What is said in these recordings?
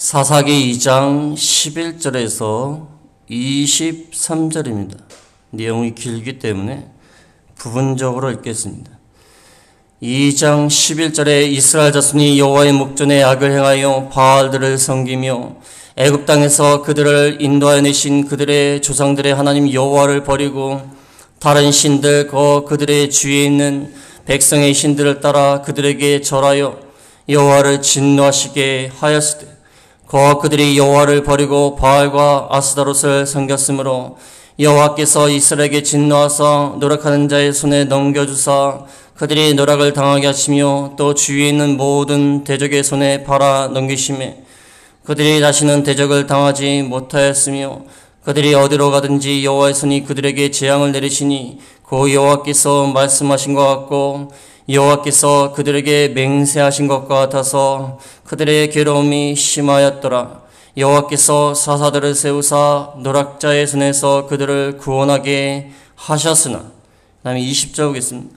사사기 2장 11절에서 23절입니다. 내용이 길기 때문에 부분적으로 읽겠습니다. 2장 11절에 이스라엘 자손이 여호와의 목전에 악을 행하여 바알들을 섬기며 애굽 땅에서 그들을 인도하여 내신 그들의 조상들의 하나님 여호와를 버리고 다른 신들 그들의 주위에 있는 백성의 신들을 따라 그들에게 절하여 여호와를 진노하시게 하였을 때 그들이 여호와를 버리고 바알과 아스다롯을 섬겼으므로 여호와께서 이스라엘에게 진노하사 노력하는 자의 손에 넘겨주사 그들이 노력을 당하게 하시며 또 주위에 있는 모든 대적의 손에 팔아 넘기시매 그들이 다시는 대적을 당하지 못하였으며 그들이 어디로 가든지 여호와의 손이 그들에게 재앙을 내리시니 그 여호와께서 말씀하신 것 같고 여호와께서 그들에게 맹세하신 것과 같아서 그들의 괴로움이 심하였더라. 여호와께서 사사들을 세우사 노략자의 손에서 그들을 구원하게 하셨으나. 다음에 20절 보겠습니다.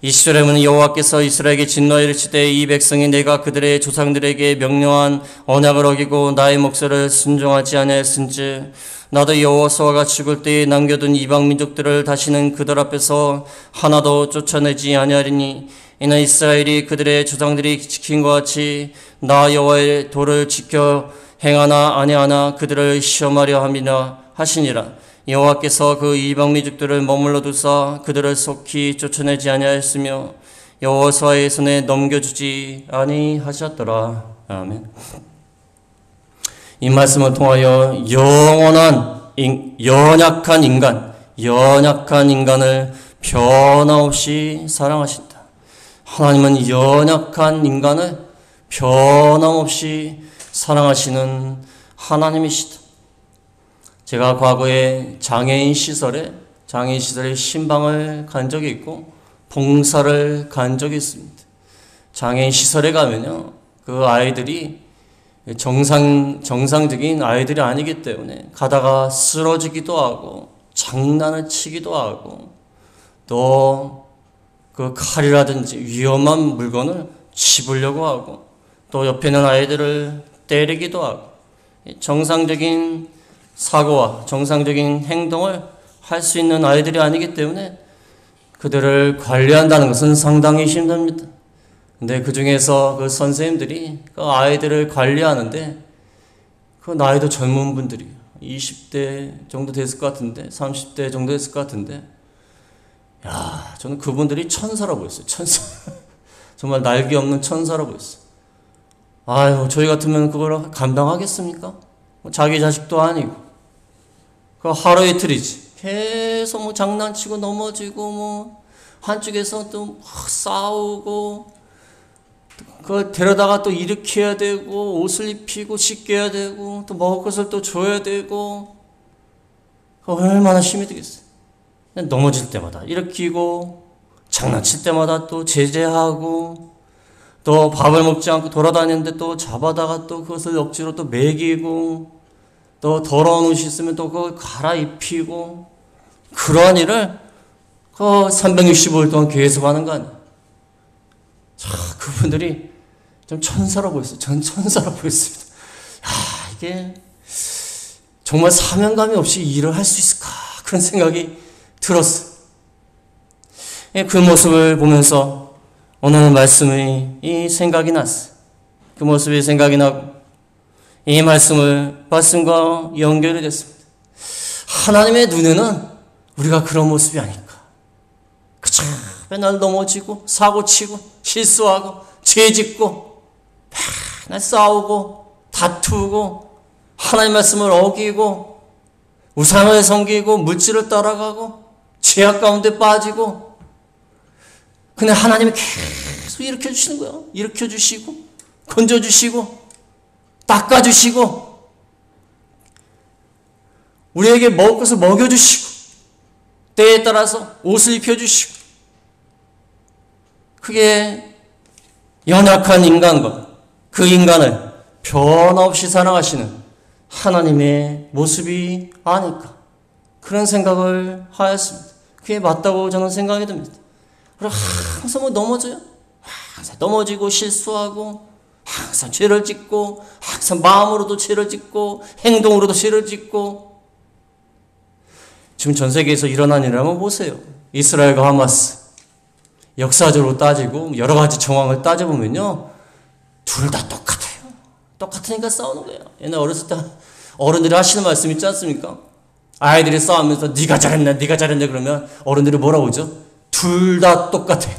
20절에 보면 여호와께서 이스라엘에게 진노하여 이르시되 이 백성이 내가 그들의 조상들에게 명령한 언약을 어기고 나의 목소리를 순종하지 아니하였은즉 나도 여호수아가 같이 죽을 때에 남겨둔 이방 민족들을 다시는 그들 앞에서 하나도 쫓아내지 아니하리니 이는 이스라엘이 그들의 조상들이 지킨 것 같이 나 여호와의 도를 지켜 행하나 아니하나 그들을 시험하려 함이라 하시니라. 여호와께서 그 이방 민족들을 머물러 두사 그들을 속히 쫓아내지 아니하였으며 여호수아의 손에 넘겨주지 아니하셨더라. 아멘. 이 말씀을 통하여 연약한 인간을 변함없이 사랑하신다. 하나님은 연약한 인간을 변함없이 사랑하시는 하나님이시다. 제가 과거에 장애인 시설에 신방을 간 적이 있고 봉사를 간 적이 있습니다. 장애인 시설에 가면요, 그 아이들이 정상적인 아이들이 아니기 때문에 가다가 쓰러지기도 하고 장난을 치기도 하고 또 그 칼이라든지 위험한 물건을 집으려고 하고 또 옆에 있는 아이들을 때리기도 하고 정상적인 사고와 정상적인 행동을 할 수 있는 아이들이 아니기 때문에 그들을 관리한다는 것은 상당히 힘듭니다. 근데 그 중에서 그 선생님들이 그 아이들을 관리하는데 그 나이도 젊은 분들이 20대 정도 됐을 것 같은데 30대 정도 됐을 것 같은데 저는 그분들이 천사라 보였어요. 천사. 정말 날개 없는 천사라 보였어요. 저희 같으면 그걸 감당하겠습니까? 자기 자식도 아니고 그 하루 이틀이지 계속 장난치고 넘어지고 한쪽에서 또 싸우고 그걸 데려다가 또 일으켜야 되고 옷을 입히고 씻게 해야 되고 또 먹을 것을 또 줘야 되고 얼마나 힘이 들겠어요. 넘어질 때마다 일으키고 장난칠 때마다 또 제재하고 또 밥을 먹지 않고 돌아다니는데 또 잡아다가 또 그것을 억지로 또 먹이고 또 더러운 옷이 있으면 또 그걸 갈아입히고 그러한 일을 365일 동안 계속 하는 거 아니에요. 그분들이 좀 천사라 보였어요. 전 천사라 보였습니다. 이게 정말 사명감이 없이 일을 할 수 있을까? 그런 생각이 들었어요. 그 모습을 보면서 오늘 말씀이 생각이 났어요. 그 모습이 생각이 나고 이 말씀과 연결이 됐습니다. 하나님의 눈에는 우리가 그런 모습이 아닐까. 그쵸? 맨날 넘어지고 사고치고 실수하고 죄짓고 맨날 싸우고 다투고 하나님 말씀을 어기고 우상을 섬기고 물질을 따라가고 죄악 가운데 빠지고 근데 하나님이 계속 일으켜주시는 거예요. 일으켜주시고 건져주시고 닦아주시고 우리에게 먹을 것을 먹여주시고 때에 따라서 옷을 입혀주시고 그게 연약한 인간과 그 인간을 변함없이 사랑하시는 하나님의 모습이 아닐까 그런 생각을 하였습니다. 그게 맞다고 저는 생각이 듭니다. 항상 넘어져요. 항상 넘어지고 실수하고 항상 죄를 짓고 항상 마음으로도 죄를 짓고 행동으로도 죄를 짓고 지금 전 세계에서 일어난 일을 한번 보세요. 이스라엘과 하마스 역사적으로 따지고 여러 가지 정황을 따져보면요. 둘 다 똑같아요. 똑같으니까 싸우는 거예요. 옛날 어렸을 때 어른들이 하시는 말씀 있지 않습니까? 아이들이 싸우면서 네가 잘했네 네가 잘했네 그러면 어른들이 뭐라고 하죠? 둘 다 똑같아.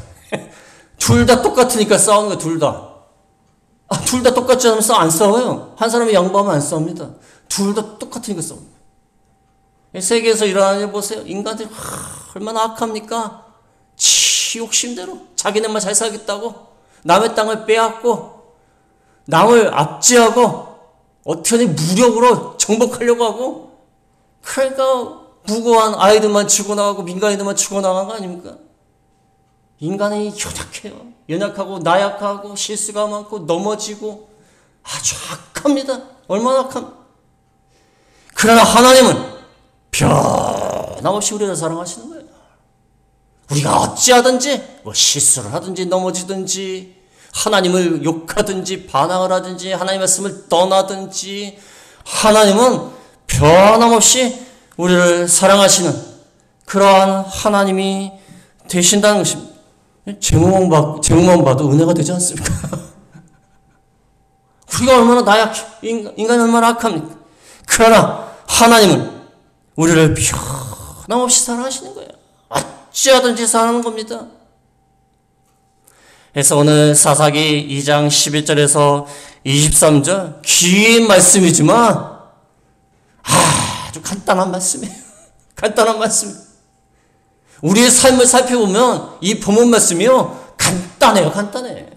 둘 다 똑같으니까 싸우는 거예요. 둘 다. 둘 다 똑같지 않으면 안 싸워요. 한 사람이 양보하면 안 싸웁니다. 둘 다 똑같으니까 싸웁니다. 세계에서 일어나는 일 보세요. 인간들이 얼마나 악합니까? 지 욕심대로 자기네만 잘 살겠다고 남의 땅을 빼앗고 남을 압제하고 어떻게 무력으로 정복하려고 하고 그러니까 무고한 아이들만 죽어나가고 민간인들만 죽어나간 거 아닙니까? 인간이 연약하고 나약하고 실수가 많고 넘어지고 아주 악합니다. 얼마나 악합니까? 그러나 하나님은 변함없이 우리를 사랑하시는 거예요. 우리가 어찌하든지 실수를 하든지 넘어지든지 하나님을 욕하든지 반항을 하든지 하나님의 말씀을 떠나든지 하나님은 변함없이 우리를 사랑하시는 그러한 하나님이 되신다는 것입니다. 제목만 봐도 은혜가 되지 않습니까? 우리가 얼마나 나약해 인간이 얼마나 악합니까? 그러나 하나님은 우리를 변함없이 사랑하시는 거예요. 어찌하든지 사랑하는 겁니다. 그래서 오늘 사사기 2장 11절에서 23절 긴 말씀이지만 아주 간단한 말씀이에요. 간단한 말씀. 우리의 삶을 살펴보면 이 본문 말씀이요 간단해요. 간단해.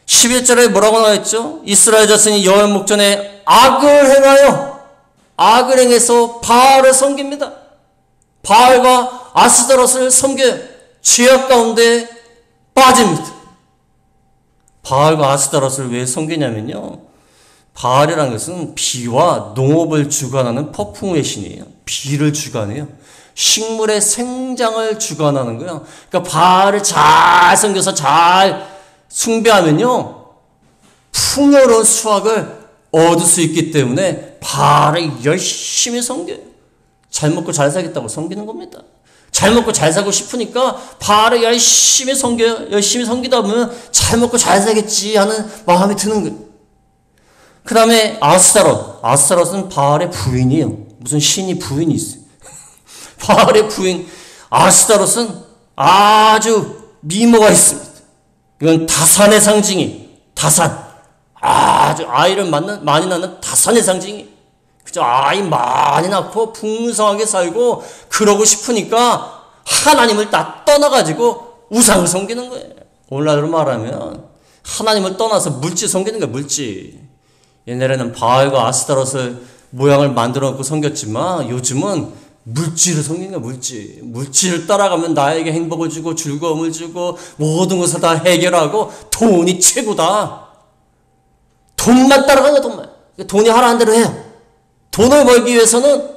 11절에 뭐라고 나와있죠? 이스라엘 자손이 여호와의 목전에 악을 행해서 바알을 섬깁니다. 바알과 아스다롯을 섬겨 죄악 가운데 빠집니다. 바알과 아스다롯을 왜 섬기냐면요. 바알이라는 것은 비와 농업을 주관하는 퍼풍의 신이에요. 비를 주관해요. 식물의 생장을 주관하는 거예요. 그러니까 바알을 잘 섬겨서 잘 숭배하면요. 풍요로운 수확을 얻을 수 있기 때문에 바알을 열심히 섬겨요. 잘 먹고 잘 살겠다고 섬기는 겁니다. 잘 먹고 잘 살고 싶으니까 바알을 열심히 섬겨요. 열심히 섬기다 보면 잘 먹고 잘 살겠지 하는 마음이 드는 거예요. 그 다음에 아스타롯은 바알의 부인이에요. 무슨 신이 부인이 있어요. 바알의 부인 아스타롯은 아주 미모가 있습니다. 이건 다산의 상징이 다산. 아주 아이를 많이 낳는 다산의 상징이. 그죠? 아이 많이 낳고 풍성하게 살고 그러고 싶으니까 하나님을 다 떠나가지고 우상을 섬기는 거예요. 오늘날로 말하면 하나님을 떠나서 물질 섬기는 거예요. 물질. 옛날에는 바알과 아스타롯을 모양을 만들어 놓고 섬겼지만 요즘은 물질을 섬기는 거예요. 물질을 따라가면 나에게 행복을 주고 즐거움을 주고 모든 것을 다 해결하고 돈이 최고다. 돈만 따라가는 거야. 돈만. 돈이 하라는 대로 해요. 돈을 벌기 위해서는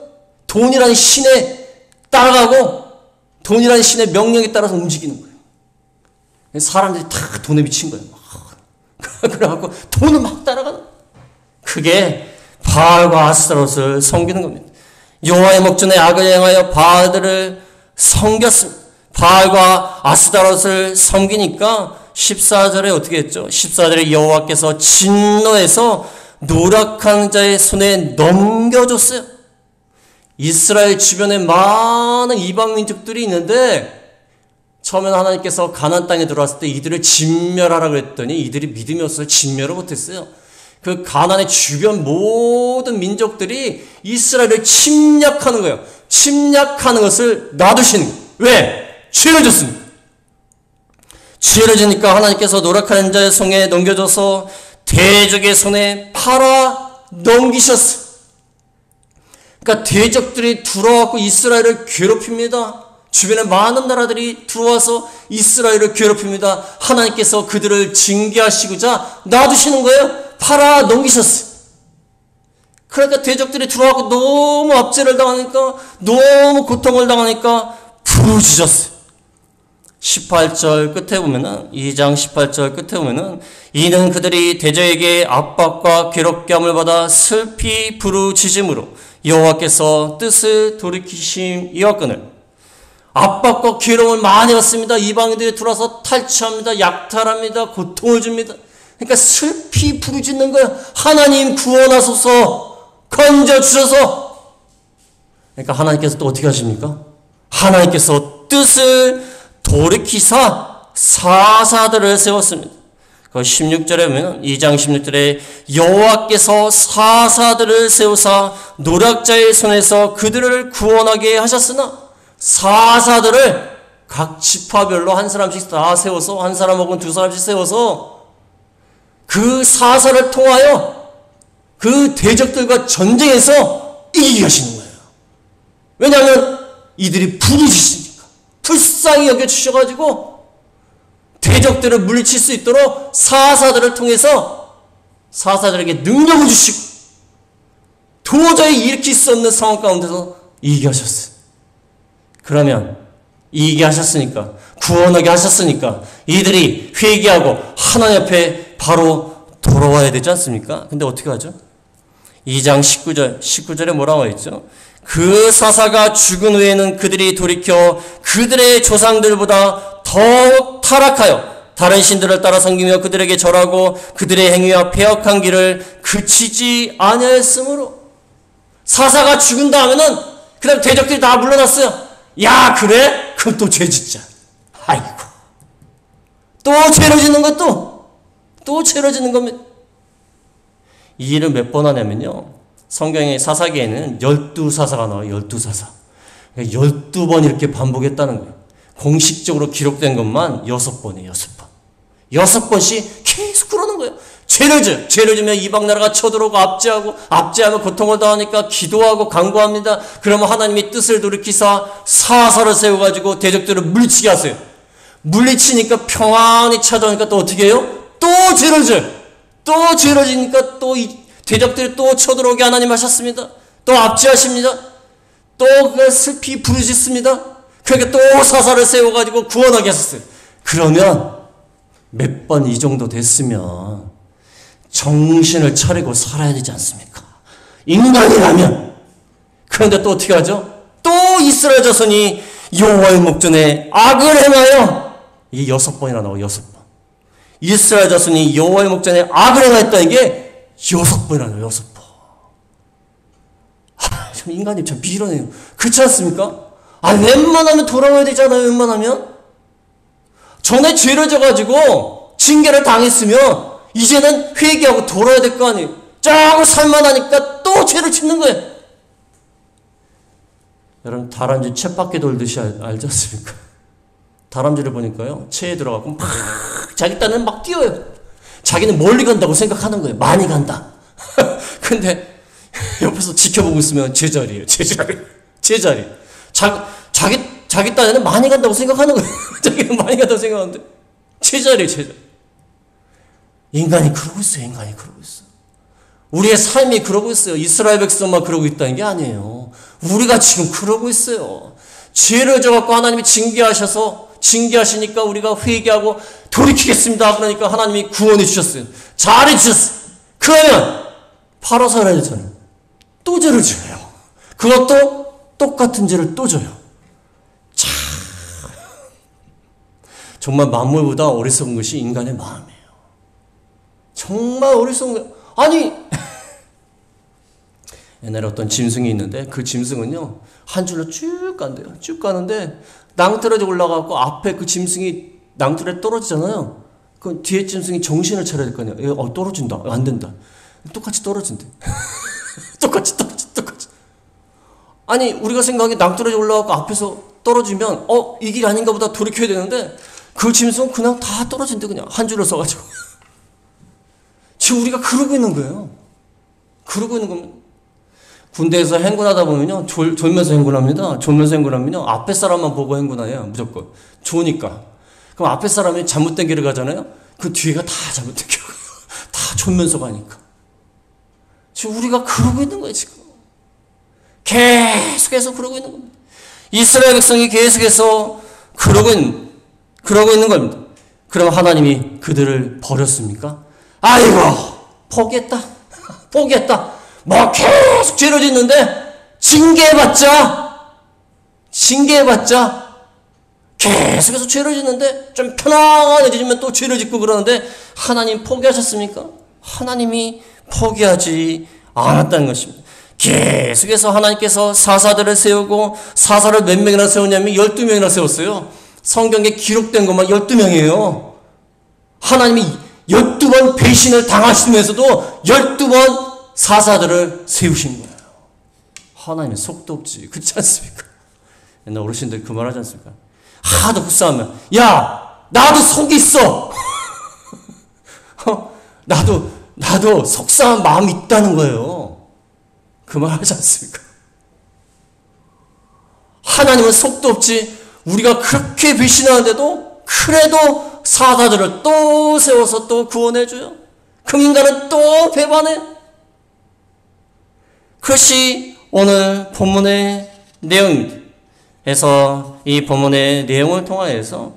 돈이라는 신에 따라가고 돈이라는 신의 명령에 따라서 움직이는 거예요. 사람들이 다 돈에 미친 거예요. 그래갖고 돈을 막 따라가는 거예요. 그게 바알과 아스타롯을 섬기는 겁니다. 여호와의 목전에 악을 행하여 바알들을 섬겼습니다. 바알과 아스타롯을 섬기니까 14절에 어떻게 했죠? 14절에 여호와께서 진노해서 노력한 자의 손에 넘겨줬어요. 이스라엘 주변에 많은 이방 민족들이 있는데 처음에는 하나님께서 가나안 땅에 들어왔을 때 이들을 진멸하라고 그랬더니 이들이 믿음이 없어서 진멸을 못했어요. 그 가나안의 주변 모든 민족들이 이스라엘을 침략하는 거예요. 침략하는 것을 놔두시는 거예요. 왜? 죄를 졌습니다. 죄를 지니까 하나님께서 노력하는 자의 손에 넘겨줘서 대적의 손에 팔아 넘기셨어요. 그러니까 대적들이 들어와서 이스라엘을 괴롭힙니다. 주변에 많은 나라들이 들어와서 이스라엘을 괴롭힙니다. 하나님께서 그들을 징계하시고자 놔두시는 거예요. 팔아 넘기셨어요. 그러니까 대적들이 들어와서 너무 압제를 당하니까 너무 고통을 당하니까 부르짖었어요. 18절 끝에 보면은 2장 18절 끝에 보면은 이는 그들이 대저에게 압박과 괴롭게 함을 받아 슬피 부르짖음으로 여호와께서 뜻을 돌이키심이었거늘. 압박과 괴로움을 많이 받습니다. 이방인들이 들어와서 탈취합니다. 약탈합니다. 고통을 줍니다. 그러니까 슬피 부르짖는 거예요. 하나님 구원하소서, 건져주셔서. 그러니까 하나님께서 또 어떻게 하십니까? 하나님께서 뜻을 돌이키사 사사들을 세웠습니다. 그 16절에 보면 2장 16절에 여호와께서 사사들을 세우사 노략자의 손에서 그들을 구원하게 하셨으나 사사들을 각 지파별로 한 사람씩 다 세워서 한 사람 혹은 두 사람씩 세워서 그 사사를 통하여 그 대적들과 전쟁에서 이기게 하시는 거예요. 왜냐하면 이들이 부르짖으니까 불쌍히 여겨주셔가지고 대적들을 물리칠 수 있도록 사사들을 통해서 사사들에게 능력을 주시고 도저히 일으킬 수 없는 상황 가운데서 이기게 하셨어요. 그러면 이기게 하셨으니까, 구원하게 하셨으니까 이들이 회개하고 하나님 앞에 바로 돌아와야 되지 않습니까? 근데 어떻게 하죠? 2장 19절에 뭐라고 했죠? 그 사사가 죽은 후에는 그들이 돌이켜 그들의 조상들보다 더욱 타락하여 다른 신들을 따라 섬기며 그들에게 절하고 그들의 행위와 패역한 길을 그치지 아니하였으므로. 사사가 죽은 다음에는 그 다음 대적들이 다 물러났어요. 야, 그래? 그럼 또 죄 짓자. 아이고, 또 죄를 짓는 것도 또 죄를 짓는 겁니다. 이 일을 몇 번 하냐면요, 성경의 사사기에는 12사사가 나와요. 12사사. 12번 이렇게 반복했다는 거예요. 공식적으로 기록된 것만 6번이에요. 6번. 6번씩 계속 그러는 거예요. 죄를 지면 이방 나라가 쳐들어오고 압제하면 고통을 당하니까 기도하고 간구합니다. 그러면 하나님이 뜻을 돌이키사 사사를 세워가지고 대적들을 물리치게 하세요. 물리치니까 평안히 찾아오니까 또 어떻게 해요? 또 죄를 져요. 또 죄를 지니까 또 이 대적들이 또 쳐들어오게 하나님 하셨습니다. 또 압제하십니다. 또 그걸 슬피 부르짖습니다. 그러니까 또 사사를 세워가지고 구원하게 하셨어요. 그러면 몇 번 이 정도 됐으면 정신을 차리고 살아야 되지 않습니까? 인간이라면. 그런데 또 어떻게 하죠? 또 이스라엘 자손이 여호와의 목전에 악을 행하여, 이게 6번이나 나와요. 6번. 이스라엘 자손이 여호와의 목전에 악을 행하였다는 게 6번이나 나와요. 6번. 참 인간이 참 비련해요. 그렇지 않습니까? 웬만하면 돌아와야 되잖아요. 웬만하면. 전에 죄를 져가지고 징계를 당했으면 이제는 회개하고 돌아야 될 거 아니에요. 조금 살만하니까 또 죄를 짓는 거예요. 여러분, 다람쥐 쳇바퀴 돌듯이 알지 않습니까? 다람쥐를 보니까요, 체에 들어가고 막 자기 딴에는 막 뛰어요. 자기는 멀리 간다고 생각하는 거예요. 많이 간다. 근데 옆에서 지켜보고 있으면 제자리예요. 제자리. 자기 딴에는 많이 간다고 생각하는 거예요. 자기는 많이 간다고 생각하는데 제자리. 인간이 그러고 있어요. 인간이 그러고 있어. 우리의 삶이 그러고 있어요. 이스라엘 백성만 그러고 있다는 게 아니에요. 우리가 지금 그러고 있어요. 죄를 져갖고 하나님이 징계하시니까 우리가 회개하고 돌이키겠습니다. 그러니까 하나님이 구원해 주셨어요. 잘해 주셨어요. 그러면 바로 살아야 되잖아요. 또 죄를 져요. 그것도 똑같은 죄를 또 져요. 참, 정말 만물보다 어리석은 것이 인간의 마음이에요. 정말 어리석은 거예요. 아니, 옛날에 어떤 짐승이 있는데 그 짐승은요, 한 줄로 쭉 간대요. 쭉 가는데 낭떠러지 올라가고 앞에 그 짐승이 낭떠러지에 떨어지잖아요. 그럼 뒤에 짐승이 정신을 차려야 될 거 아니에요. 떨어진다. 안 된다. 똑같이 떨어진대. 똑같이. 아니, 우리가 생각하기에 낭떠러지 올라가고 앞에서 떨어지면 이 길 아닌가 보다 돌이켜야 되는데 그 짐승은 그냥 다 떨어진대. 그냥 한 줄을 써가지고. 지금 우리가 그러고 있는 거예요. 그러고 있는 겁니다. 군대에서 행군하다 보면요, 졸면서 행군합니다. 졸면서 행군하면요, 앞에 사람만 보고 행군해요. 무조건. 좋으니까. 그럼 앞에 사람이 잘못된 길을 가잖아요. 그 뒤가 다 잘못된 길을 가요. 다 졸면서 가니까. 지금 우리가 그러고 있는 거예요, 지금. 계속해서 그러고 있는 겁니다. 이스라엘 백성이 계속해서 그러고 있는, 그러고 있는 겁니다. 그럼 하나님이 그들을 버렸습니까? 아이고, 포기했다. 포기했다. 뭐 계속 죄를 짓는데 징계해봤자 계속해서 죄를 짓는데 좀 편안해지면 또 죄를 짓고 그러는데 하나님 포기하셨습니까? 하나님이 포기하지 않았다는 것입니다. 계속해서 하나님께서 사사들을 세우고, 사사를 몇 명이나 세웠냐면 12명이나 세웠어요. 성경에 기록된 것만 12명이에요. 하나님이 12번 배신을 당하시면서도 12번 사사들을 세우신 거예요. 하나님의 속도 없지. 그렇지 않습니까? 옛날 어르신들 그 말 하지 않습니까? 하도 불쌍하면, 야, 나도 속이 있어. 나도 속상한 마음이 있다는 거예요. 그 말 하지 않습니까? 하나님은 속도 없지. 우리가 그렇게 배신하는데도 그래도 사사들을 또 세워서 또 구원해줘요. 그 인간은 또 배반해. 그것이 오늘 본문의 내용입니다. 그래서 이 본문의 내용을 통하여서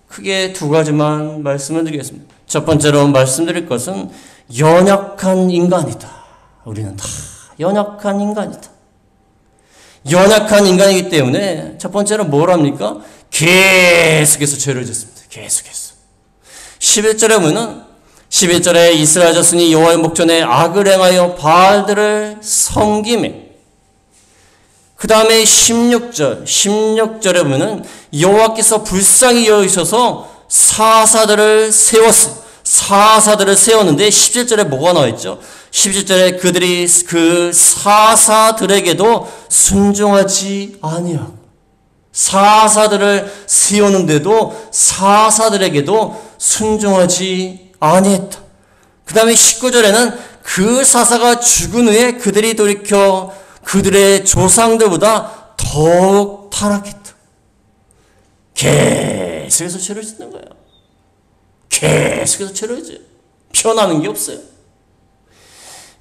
크게 두 가지만 말씀을 드리겠습니다. 첫 번째로 말씀드릴 것은 연약한 인간이다. 우리는 다 연약한 인간이다. 연약한 인간이기 때문에 첫 번째로 뭘 합니까? 계속해서 죄를 짓습니다. 계속해서. 11절에 보면은 11절에 이스라엘 자손이 여호와의 목전에 악을 행하여 바알들을 섬기매. 그 다음에 16절에 보면은 여호와께서 불쌍히 여기셔서 사사들을 세웠습니다. 사사들을 세웠는데 17절에 뭐가 나와 있죠? 17절에 그들이 그 사사들에게도 순종하지 아니하고, 사사들을 세우는데도 사사들에게도 순종하지 아니했다. 그 다음에 19절에는 그 사사가 죽은 후에 그들이 돌이켜 그들의 조상들보다 더욱 타락했다. 계속해서 죄를 짓는 거예요. 계속해서 죄를 지어요. 변하는 게 없어요.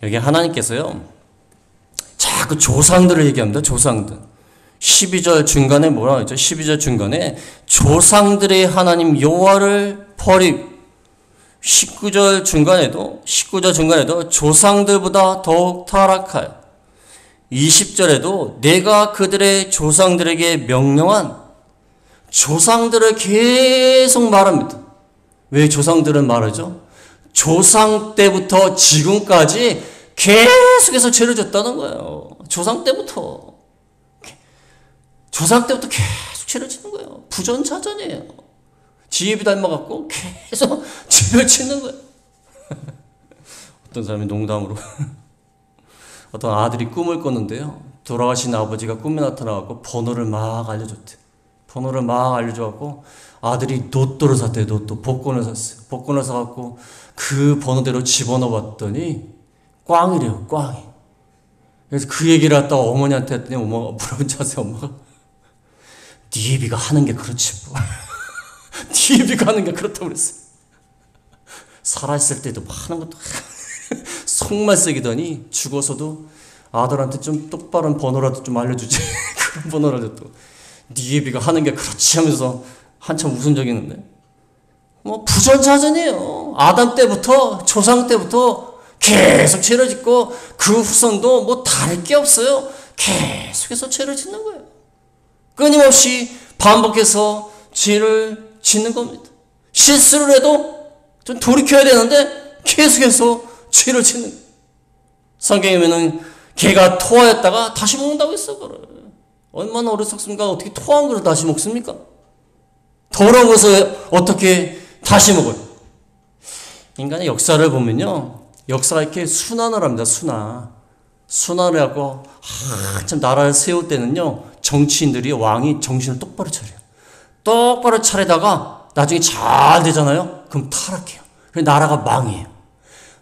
여기 하나님께서요, 자꾸 조상들을 얘기합니다. 조상들. 12절 중간에 뭐라고 했죠? 12절 중간에 조상들의 하나님 여호와를 버리고, 19절 중간에도 조상들보다 더욱 타락하여, 20절에도 내가 그들의 조상들에게 명령한, 조상들을 계속 말합니다. 왜 조상들은 말하죠? 조상 때부터 지금까지 계속해서 죄를 졌다는 거예요. 조상 때부터 계속 죄를 짓는 거예요. 부전자전이에요. 지혜비 닮아갖고 계속 죄를 짓는 거예요. 어떤 사람이 농담으로 어떤 아들이 꿈을 꿨는데요. 돌아가신 아버지가 꿈에 나타나갖고 번호를 막 알려줬대. 번호를 막 알려줘갖고 아들이 로또를 샀대요. 로또. 복권을 샀어요. 복권을 사갖고 그 번호대로 집어넣어봤더니 꽝이래요. 꽝이. 그래서 그 얘기를 갖다가 어머니한테 했더니 엄마가 뭐라고 하세요. 엄마가 네 애비가 하는 게 그렇지 뭐. 네 애비가 하는 게 그렇다고 그랬어요. 살아있을 때도 하는 것도 속만 쓰기더니 죽어서도 아들한테 좀 똑바른 번호라도 좀 알려주지. 그런 번호라도 또 네 애비가 하는 게 그렇지 하면서 한참 웃은 적이 있는데, 뭐 부전자전이에요. 아담 때부터 조상 때부터 계속 죄를 짓고 그 후손도 뭐 다를 게 없어요. 계속해서 죄를 짓는 거예요. 끊임없이 반복해서 죄를 짓는 겁니다. 실수를 해도 좀 돌이켜야 되는데 계속해서 죄를 짓는 거예요. 성경에 보면은 개가 토하였다가 다시 먹는다고 했어. 그래. 얼마나 어리석습니까? 어떻게 토한 걸 다시 먹습니까? 더러운 것을 어떻게 다시 먹어요? 인간의 역사를 보면요, 역사가 이렇게 순환을 합니다. 순환을 하고 한참 나라를 세울 때는요, 정치인들이, 왕이 정신을 똑바로 차려요. 똑바로 차리다가 나중에 잘 되잖아요. 그럼 타락해요. 그래서 나라가 망해요.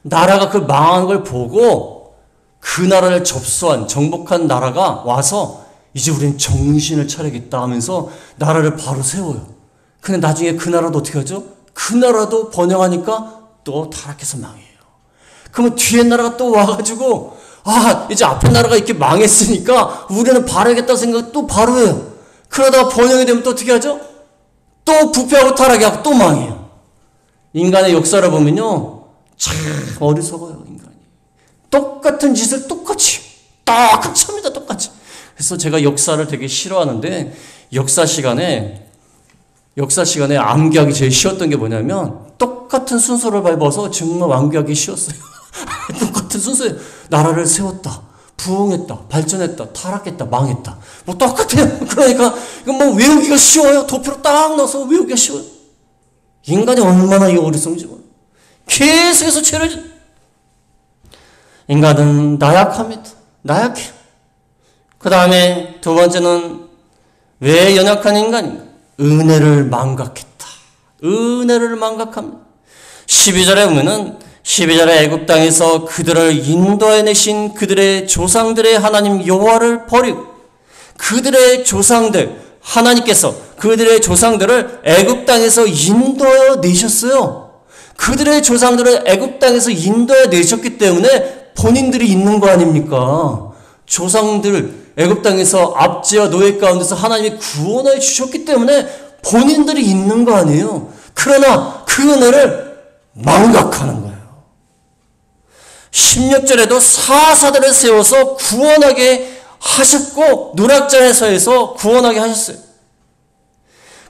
나라가 그 망하는 걸 보고 그 나라를 접수한, 정복한 나라가 와서 이제 우리는 정신을 차리겠다 하면서 나라를 바로 세워요. 근데 나중에 그 나라도 어떻게 하죠? 그 나라도 번영하니까 또 타락해서 망해요. 그러면 뒤에 나라가 또 와가지고, 이제 앞에 나라가 이렇게 망했으니까 우리는 바르겠다 생각 또 바로 해요. 그러다가 번영이 되면 또 어떻게 하죠? 또 부패하고 타락하고 또 망해요. 인간의 역사를 보면요, 참 어리석어요, 인간이. 똑같은 짓을 똑같이 합니다, 똑같이. 그래서 제가 역사를 되게 싫어하는데, 역사 시간에 암기하기 제일 쉬웠던 게 뭐냐면, 똑같은 순서를 밟아서 정말 암기하기 쉬웠어요. 똑같은 순서에 나라를 세웠다, 부흥했다, 발전했다, 타락했다, 망했다. 뭐 똑같아요. 그러니까 이건 뭐 외우기가 쉬워요. 도표로 딱 넣어서 외우기가 쉬워요. 인간이 얼마나 이 어리석은지 몰라요. 계속해서 죄를 인간은 나약합니다. 나약해요. 그 다음에 두 번째는 왜 연약한 인간인가? 은혜를 망각했다. 은혜를 망각합니다. 12절에 보면은 12절에 애굽 땅에서 그들을 인도해내신 그들의 조상들의 하나님 여호와를 버리고 그들의 조상들 하나님께서 그들의 조상들을 애굽 땅에서 인도해 내셨어요. 그들의 조상들을 애굽 땅에서 인도해 내셨기 때문에 본인들이 있는 거 아닙니까? 조상들 애굽 땅에서 압제와 노예 가운데서 하나님이 구원해 주셨기 때문에 본인들이 있는 거 아니에요. 그러나 그 은혜를 망각하는 거예요. 16절에도 사사들을 세워서 구원하게 하셨고 누락장에서에서 구원하게 하셨어요.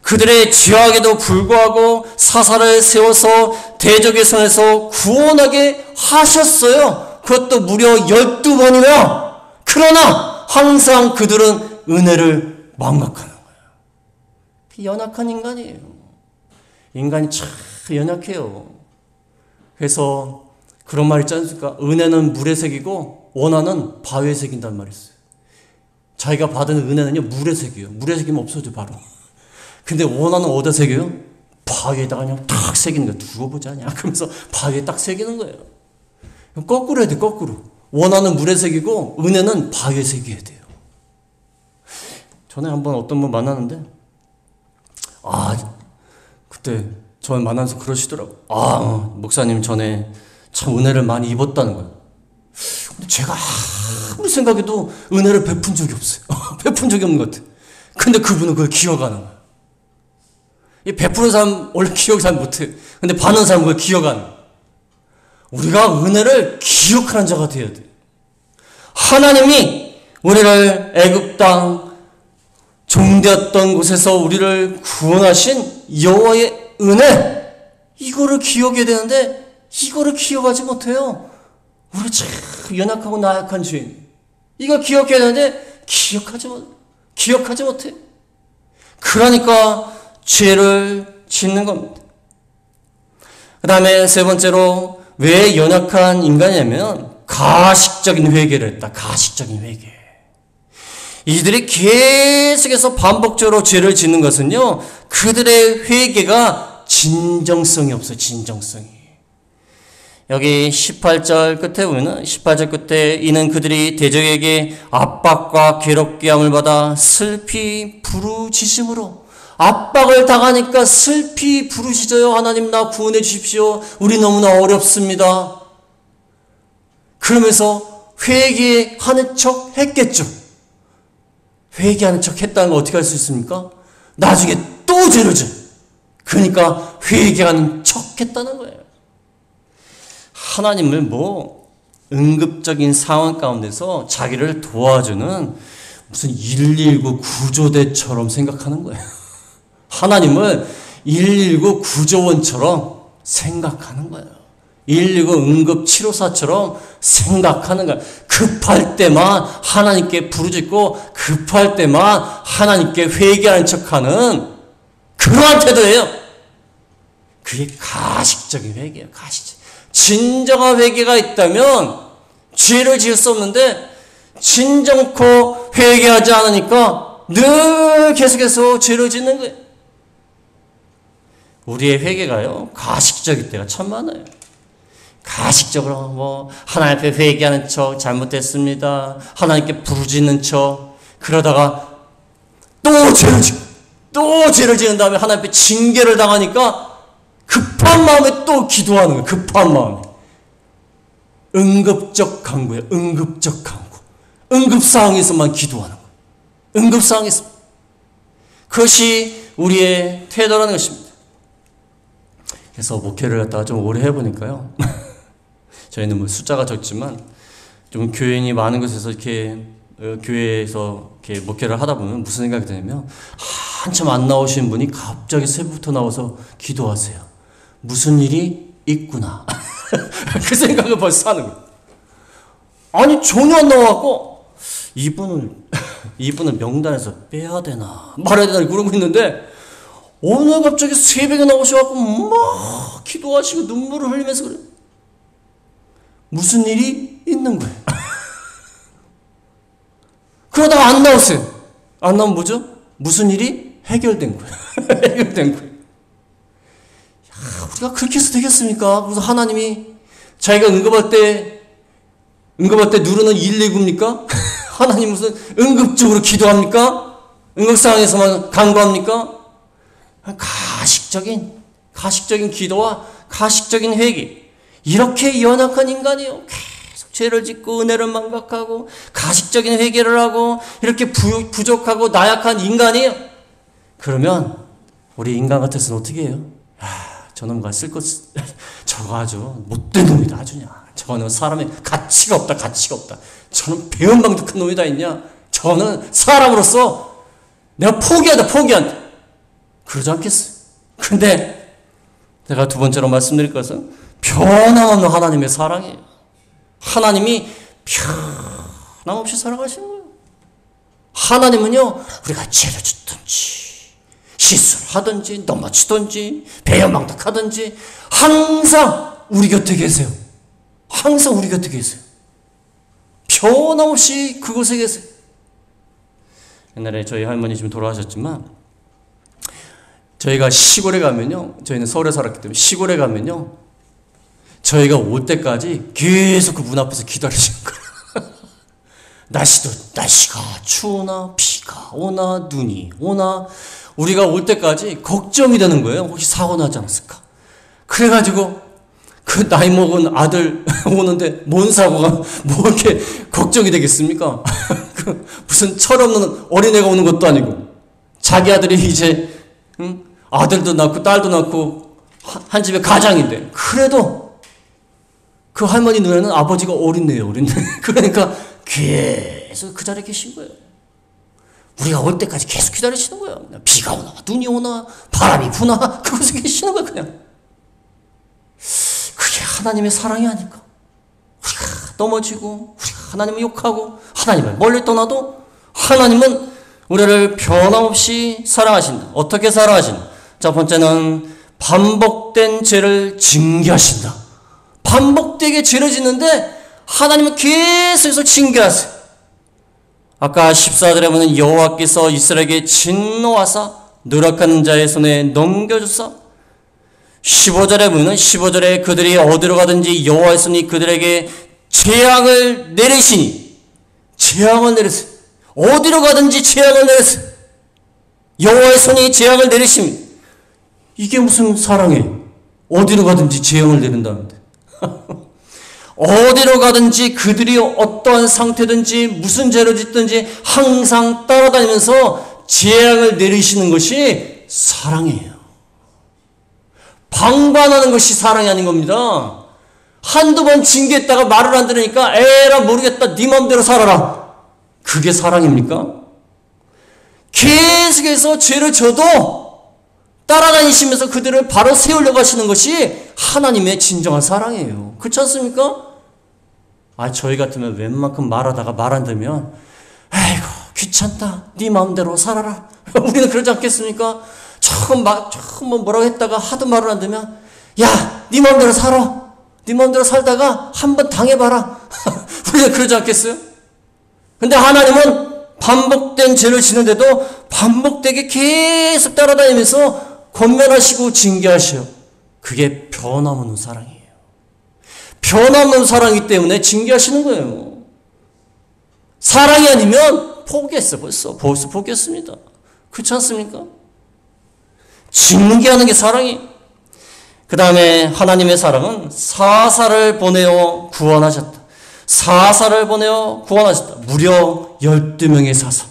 그들의 죄악에도 불구하고 사사를 세워서 대적의 손에서 구원하게 하셨어요. 그것도 무려 12번이나. 그러나 항상 그들은 은혜를 망각하는 거예요. 연약한 인간이에요. 인간이 참 연약해요. 그래서 그런 말 있지 않습니까? 은혜는 물에 새기고 원한은 바위에 새긴다는 말이 있어요. 자기가 받은 은혜는요, 물에 새겨요. 물에 새기면 없어져 바로. 근데 원한은 어디다 새겨요? 바위에다가 그냥 탁 새기는 거예요. 두고 보자냐. 그러면서 바위에 딱 새기는 거예요. 거꾸로 해야 돼, 거꾸로. 원한은 물에 새기고 은혜는 바위에 새겨야 돼요. 전에 한번 어떤 분 만났는데 그때 저 만나서 그러시더라고. 목사님 전에 참 은혜를 많이 입었다는 거예요. 근데 제가 아무리 생각해도 은혜를 베푼 적이 없어요. 베푼 적이 없는 것 같아요. 근데 그분은 그걸 기억하는 거예요. 이 베푸는 사람 원래 기억 잘 못해요. 근데 받는 사람은 그걸 기억하는 거예요. 우리가 은혜를 기억하는 자가 되어야 돼요. 하나님이 우리를 애굽 땅 종되었던 곳에서 우리를 구원하신 여호와의 은혜, 이거를 기억해야 되는데 이거를 기억하지 못해요. 우리 참 연약하고 나약한 죄인. 이거 기억해야 되는데 기억하지 못해. 그러니까 죄를 짓는 겁니다. 그 다음에 세 번째로 왜 연약한 인간이냐면 가식적인 회개를 했다. 가식적인 회개. 이들이 계속해서 반복적으로 죄를 짓는 것은요, 그들의 회개가 진정성이 없어요. 진정성이. 여기 18절 끝에 보면은 18절 끝에 이는 그들이 대적에게 압박과 괴롭게 함을 받아 슬피 부르짖음으로, 압박을 당하니까 슬피 부르짖어요. 하나님 나 구원해 주십시오. 우리 너무나 어렵습니다. 그러면서 회개하는 척 했겠죠. 회개하는 척 했다는 거 어떻게 할 수 있습니까? 나중에 또 죄를 져. 그러니까 회개하는 척 했다는 거예요. 하나님을 응급적인 상황 가운데서 자기를 도와주는 무슨 119 구조대처럼 생각하는 거예요. 하나님을 119 구조원처럼 생각하는 거예요. 119 응급치료사처럼 생각하는 거예요. 급할 때만 하나님께 부르짖고 급할 때만 하나님께 회개하는 척하는 그러한 태도예요. 그게 가식적인 회개예요. 가식적. 진정한 회개가 있다면 죄를 지을 수 없는데 진정코 회개하지 않으니까 늘 계속해서 죄를 짓는 거예요. 우리의 회개가요, 가식적일 때가 참 많아요. 가식적으로 하나님 앞에 회개하는 척, 잘못됐습니다. 하나님께 부르짖는 척, 그러다가 또 죄를 지은 다음에 하나님 앞에 징계를 당하니까 급한 마음에 또 기도하는 거예요. 급한 마음에. 응급적 간구예요. 응급적 간구. 응급 상황에서만 기도하는 거예요. 응급 상황에서. 그것이 우리의 태도라는 것입니다. 그래서 목회를 갖다가 좀 오래 해보니까요. 저희는 뭐 숫자가 적지만 좀 교인이 많은 곳에서 이렇게 교회에서 이렇게 목회를 하다 보면 무슨 생각이 드냐면 한참 안 나오신 분이 갑자기 새벽부터 나와서 기도하세요. 무슨 일이 있구나. 그 생각을 벌써 하는 거예요. 아니 전혀 안 나와갖고 이분을 명단에서 빼야 되나 말아야 되나 그러고 있는데 오늘 갑자기 새벽에 나오셔갖고 막 기도하시고 눈물을 흘리면서 그래요. 무슨 일이 있는 거예요. 그러다가 안 나왔어요. 안 나오면 뭐죠? 무슨 일이 해결된 거예요. 해결된 거예요. 야, 우리가 그렇게 해서 되겠습니까? 그래서 하나님이 자기가 응급할 때 누르는 119입니까? 하나님 무슨 응급적으로 기도합니까? 응급 상황에서만 간구합니까? 가식적인 기도와 가식적인 회개. 이렇게 연약한 인간이에요. 계속 죄를 짓고 은혜를 망각하고 가식적인 회개를 하고 이렇게 부족하고 나약한 인간이에요. 그러면 우리 인간 같아서는 어떻게 해요? 저놈과 저거 아주 못된 놈이다 아주냐. 저는 사람의 가치가 없다. 저는 배은망덕한 놈이 다 있냐. 저는 사람으로서 내가 포기한다. 그러지 않겠어요. 근데 제가 두 번째로 말씀드릴 것은 변함없는 하나님의 사랑이에요. 하나님이 변함없이 사랑하시는 거예요. 하나님은요, 우리가 죄를 짓든지 실수를 하든지 넘어치든지 배은망덕하든지 항상 우리 곁에 계세요. 항상 우리 곁에 계세요. 변함없이 그곳에 계세요. 옛날에 저희 할머니 지금 돌아가셨지만 저희가 시골에 가면요, 저희는 서울에 살았기 때문에 시골에 가면요, 저희가 올 때까지 계속 그 문 앞에서 기다리시는 거예요. 날씨가 추우나 비가 오나 눈이 오나 우리가 올 때까지 걱정이 되는 거예요. 혹시 사고 나지 않았을까? 그래가지고 그 나이 먹은 아들 오는데 뭔 사고가 뭐 이렇게 걱정이 되겠습니까? 그 무슨 철없는 어린애가 오는 것도 아니고 자기 아들이 이제 아들도 낳고 딸도 낳고 한 집의 가장인데 그래도 그 할머니 눈에는 아버지가 어린애예요. 그러니까 계속 그 자리에 계신 거예요. 우리가 올 때까지 계속 기다리시는 거예요. 비가 오나 눈이 오나 바람이 부나 그곳에 계시는 거예요. 그냥 그게 하나님의 사랑이 아닐까. 우리가 넘어지고 우리가 하나님을 욕하고 하나님을 멀리 떠나도 하나님은 우리를 변함없이 사랑하신다. 어떻게 사랑하신다? 첫 번째는 반복된 죄를 징계하신다. 반복되게 죄를 짓는데 하나님은 계속해서 징계하세요. 아까 14절에 보면 여호와께서 이스라엘에게 진노하사 노력하는 자의 손에 넘겨주사 15절에 보면 15절에 그들이 어디로 가든지 여호와의 손이 그들에게 재앙을 내리시니 재앙을 내리세요. 어디로 가든지 재앙을 내리세요. 여호와의 손이 재앙을 내리십니다. 이게 무슨 사랑이에요? 어디로 가든지 재앙을 내린다는데. 어디로 가든지 그들이 어떠한 상태든지 무슨 죄를 짓든지 항상 따라다니면서 재앙을 내리시는 것이 사랑이에요. 방관하는 것이 사랑이 아닌 겁니다. 한두 번 징계했다가 말을 안 들으니까 에라 모르겠다 네 맘대로 살아라. 그게 사랑입니까? 계속해서 죄를 져도 따라다니시면서 그들을 바로 세우려고 하시는 것이 하나님의 진정한 사랑이에요. 그렇지 않습니까? 저희 같으면 웬만큼 말하다가 말 안 들으면 아이고 귀찮다 네 마음대로 살아라. 우리는 그러지 않겠습니까? 처음 뭐라고 했다가 하도 말을 안 들으면 야 네 마음대로 살아. 네 마음대로 살다가 한번 당해봐라. 우리는 그러지 않겠어요? 근데 하나님은 반복된 죄를 지는데도 반복되게 계속 따라다니면서 권면하시고 징계하셔요. 그게 변함없는 사랑이에요. 변함없는 사랑이기 때문에 징계하시는 거예요. 사랑이 아니면 포기했어. 벌써 포기했습니다. 그렇지 않습니까? 징계하는 게 사랑이에요. 그 다음에 하나님의 사랑은 사사를 보내어 구원하셨다. 사사를 보내어 구원하셨다. 무려 12명의 사사.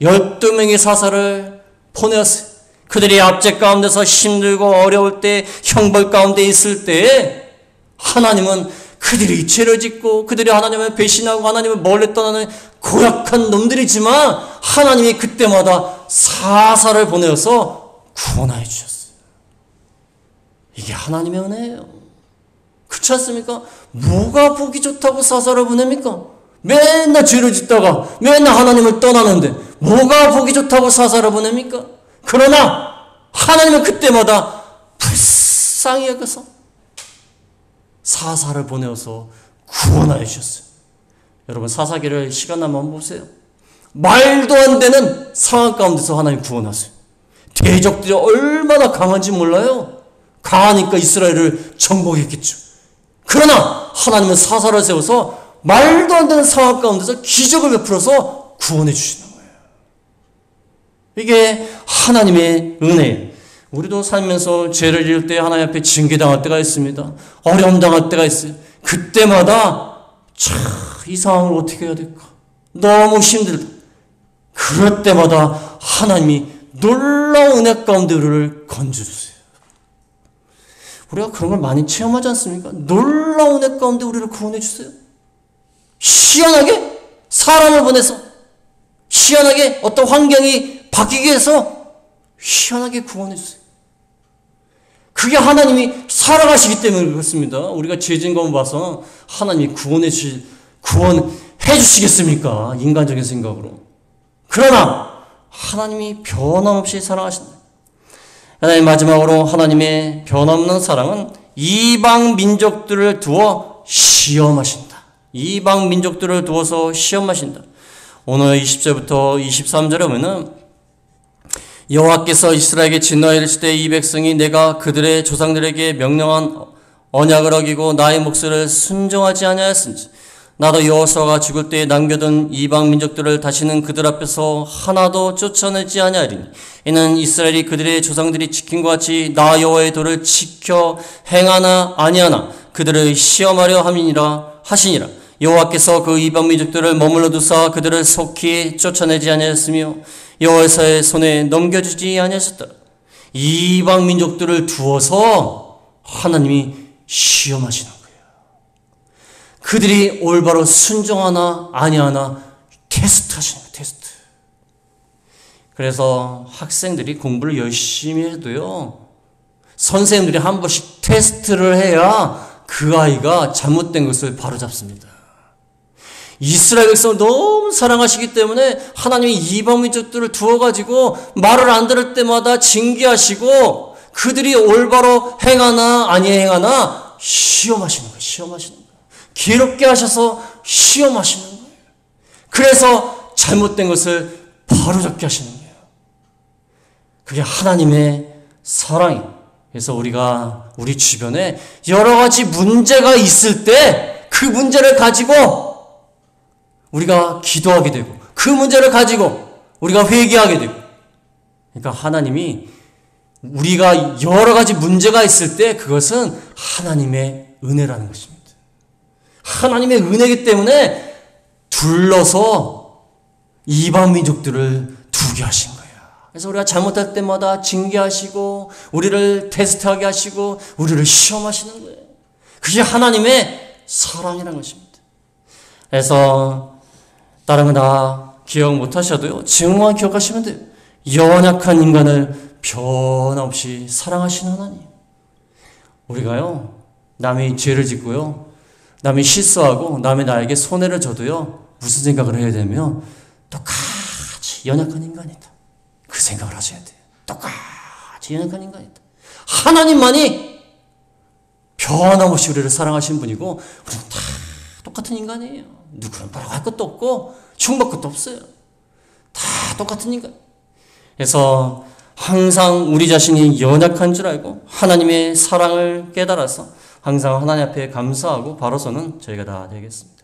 12명의 사사를 보내었어요. 그들이 압제 가운데서 힘들고 어려울 때, 형벌 가운데 있을 때 하나님은 그들이 죄를 짓고 그들이 하나님을 배신하고 하나님을 멀리 떠나는 고약한 놈들이지만 하나님이 그때마다 사사를 보내어서 구원하여 주셨어요. 이게 하나님의 은혜예요. 그렇지 않습니까? 뭐가 보기 좋다고 사사를 보냅니까? 맨날 죄를 짓다가 맨날 하나님을 떠나는데 뭐가 보기 좋다고 사사를 보냅니까? 그러나 하나님은 그때마다 불쌍히 여겨서 사사를 보내어서 구원하여 주셨어요. 여러분, 사사기를 시간 나면 한번 보세요. 말도 안 되는 상황 가운데서 하나님 구원하세요. 대적들이 얼마나 강한지 몰라요. 강하니까 이스라엘을 정복했겠죠. 그러나 하나님은 사사를 세워서 말도 안 되는 상황 가운데서 기적을 베풀어서 구원해 주시는 거예요. 이게 하나님의 은혜예요. 우리도 살면서 죄를 지을 때 하나님 앞에 징계당할 때가 있습니다. 어려움 당할 때가 있어요. 그때마다 참 이 상황을 어떻게 해야 될까? 너무 힘들다. 그럴 때마다 하나님이 놀라운 은혜 가운데 우리를 건져주세요. 우리가 그런 걸 많이 체험하지 않습니까? 놀라운 은혜 가운데 우리를 구원해 주세요. 희한하게 사람을 보내서 희한하게 어떤 환경이 바뀌게 해서 희한하게 구원해 주세요. 그게 하나님이 살아가시기 때문에 그렇습니다. 우리가 죄진 것만 봐서 하나님이 구원해 주시겠습니까? 인간적인 생각으로. 그러나 하나님이 변함없이 사랑하신다. 하나님, 마지막으로 하나님의 변함없는 사랑은 이방 민족들을 두어 시험하신다. 이방 민족들을 두어서 시험하신다. 오늘 20절부터 23절에 보면은 여호와께서 이스라엘에게 진노하여 이르실 때 이 백성이 내가 그들의 조상들에게 명령한 언약을 어기고 나의 목소리를 순종하지 아니하였은지 나도 여호수아가 죽을 때에 남겨둔 이방 민족들을 다시는 그들 앞에서 하나도 쫓아내지 아니하리니 이는 이스라엘이 그들의 조상들이 지킨 것 같이 나 여호와의 도를 지켜 행하나 아니하나 그들을 시험하려 함이니라 하시니라. 여호와께서 그 이방 민족들을 머물러 두사 그들을 속히 쫓아내지 아니하였으며 여호와의 손에 넘겨주지 아니하셨다. 이방 민족들을 두어서 하나님이 시험하시는 거예요. 그들이 올바로 순종하나 아니하나 테스트하시는 거예요. 테스트. 그래서 학생들이 공부를 열심히 해도요, 선생님들이 한 번씩 테스트를 해야 그 아이가 잘못된 것을 바로잡습니다. 이스라엘 백성을 너무 사랑하시기 때문에 하나님이 이방 민족들을 두어가지고 말을 안 들을 때마다 징계하시고 그들이 올바로 행하나 아니 행하나 시험하시는 거예요. 시험하시는 거예요. 괴롭게 하셔서 시험하시는 거예요. 그래서 잘못된 것을 바로잡게 하시는 거예요. 그게 하나님의 사랑이에요. 그래서 우리가 우리 주변에 여러 가지 문제가 있을 때 그 문제를 가지고 우리가 기도하게 되고 그 문제를 가지고 우리가 회개하게 되고, 그러니까 하나님이 우리가 여러 가지 문제가 있을 때 그것은 하나님의 은혜라는 것입니다. 하나님의 은혜이기 때문에 둘러서 이방 민족들을 두게 하신 거예요. 그래서 우리가 잘못할 때마다 징계하시고 우리를 테스트하게 하시고 우리를 시험하시는 거예요. 그게 하나님의 사랑이라는 것입니다. 그래서 다른 거 다 기억 못 하셔도요, 지금만 기억하시면 돼요. 연약한 인간을 변함없이 사랑하시는 하나님. 우리가요, 남이 죄를 짓고요, 남이 실수하고 남이 나에게 손해를 줘도요, 무슨 생각을 해야 되면 똑같이 연약한 인간이다. 그 생각을 하셔야 돼요. 똑같이 연약한 인간이다. 하나님만이 변함없이 우리를 사랑하신 분이고 우리는 다 똑같은 인간이에요. 누구는 뭐라고 할 것도 없고 흉볼 것도 없어요. 다 똑같은 인간. 그래서 항상 우리 자신이 연약한 줄 알고 하나님의 사랑을 깨달아서 항상 하나님 앞에 감사하고 바로서는 저희가 다 되겠습니다.